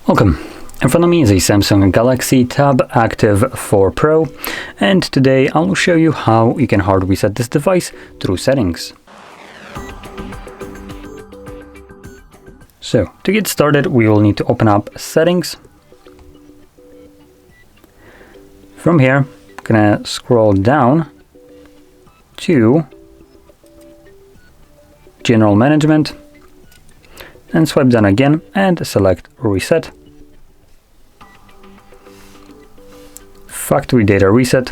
Welcome. In front of me is a Samsung Galaxy Tab Active4 Pro, and today I will show you how you can hard reset this device through settings. So to get started, we will need to open up settings. From here, I'm gonna scroll down to General Management and swipe down again and select Reset. Factory data reset.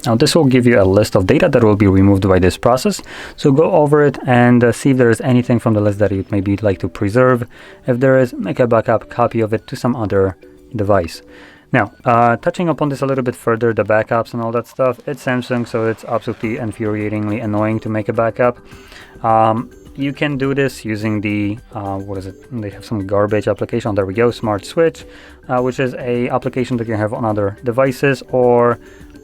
Now this will give you a list of data that will be removed by this process. So go over it and see if there is anything from the list that you'd maybe like to preserve. If there is, make a backup copy of it to some other device. Now, touching upon this a little bit further, the backups and all that stuff, it's Samsung, so it's absolutely infuriatingly annoying to make a backup. You can do this using the, they have some garbage application, there we go, Smart Switch, which is a application that you can have on other devices or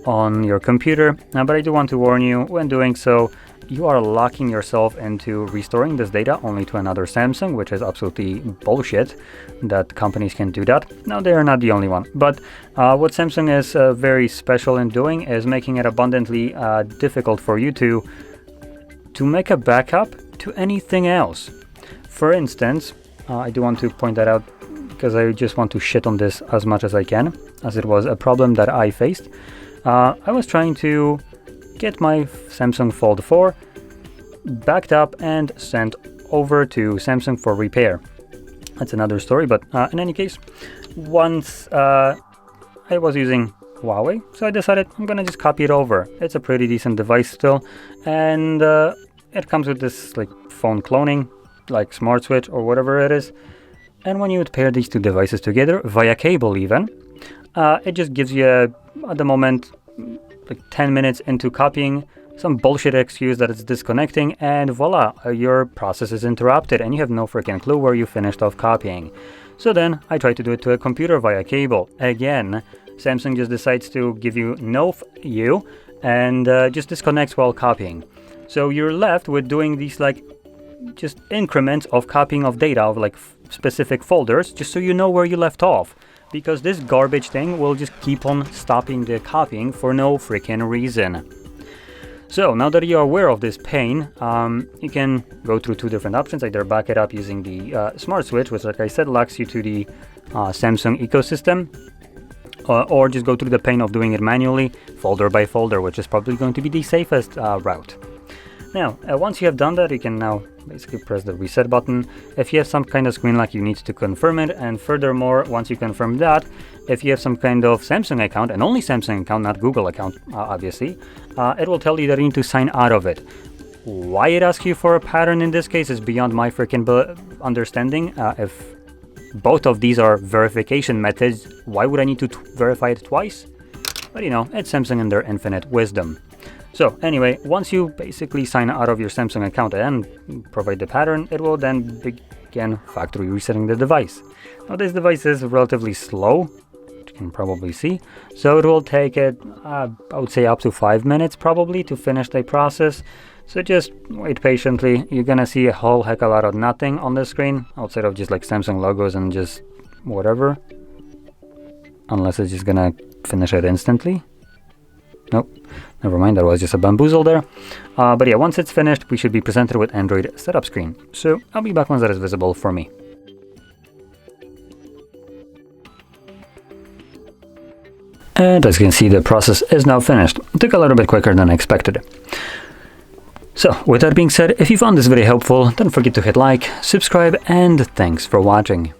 on your computer. But I do want to warn you, when doing so, you are locking yourself into restoring this data only to another Samsung, which is absolutely bullshit that companies can do that. Now, they are not the only one, but what Samsung is very special in doing is making it abundantly difficult for you to make a backup to anything else. For instance, I do want to point that out because I just want to shit on this as much as I can, as it was a problem that I faced. I was trying to get my Samsung Fold 4 backed up and sent over to Samsung for repair. That's another story, but in any case, once I was using Huawei, so I decided I'm gonna just copy it over. It's a pretty decent device still, and it comes with this like phone cloning, like Smart Switch or whatever it is. And when you would pair these two devices together via cable even, it just gives you at the moment like 10 minutes into copying some bullshit excuse that it's disconnecting, and voila, your process is interrupted and you have no freaking clue where you finished off copying. So then I tried to do it to a computer via cable. Again, Samsung just decides to give you no you and just disconnects while copying. So you're left with doing these like just increments of copying of data of like specific folders, just so you know where you left off, because this garbage thing will just keep on stopping the copying for no freaking reason. So now that you're aware of this pain, you can go through two different options: either back it up using the Smart Switch, which, like I said, locks you to the Samsung ecosystem, or just go through the pain of doing it manually, folder by folder, which is probably going to be the safest route. Now, once you have done that, you can now basically press the reset button. If you have some kind of screen lock, you need to confirm it. And furthermore, once you confirm that, if you have some kind of Samsung account, and only Samsung account, not Google account, obviously, it will tell you that you need to sign out of it. Why it asks you for a pattern in this case is beyond my freaking understanding. If both of these are verification methods, why would I need to verify it twice? But you know, it's Samsung and their infinite wisdom. So anyway, once you basically sign out of your Samsung account and provide the pattern, it will then begin factory resetting the device. Now this device is relatively slow, which you can probably see, so it will take it, I would say, up to 5 minutes probably to finish the process. So just wait patiently. You're gonna see a whole heck of a lot of nothing on the screen, outside of just like Samsung logos and just whatever. Unless it's just gonna finish it instantly. Nope, never mind, that was just a bamboozle there. But yeah, once it's finished, we should be presented with Android setup screen. So I'll be back once that is visible for me. And as you can see, the process is now finished. It took a little bit quicker than I expected. So with that being said, if you found this video helpful, don't forget to hit like, subscribe, and thanks for watching.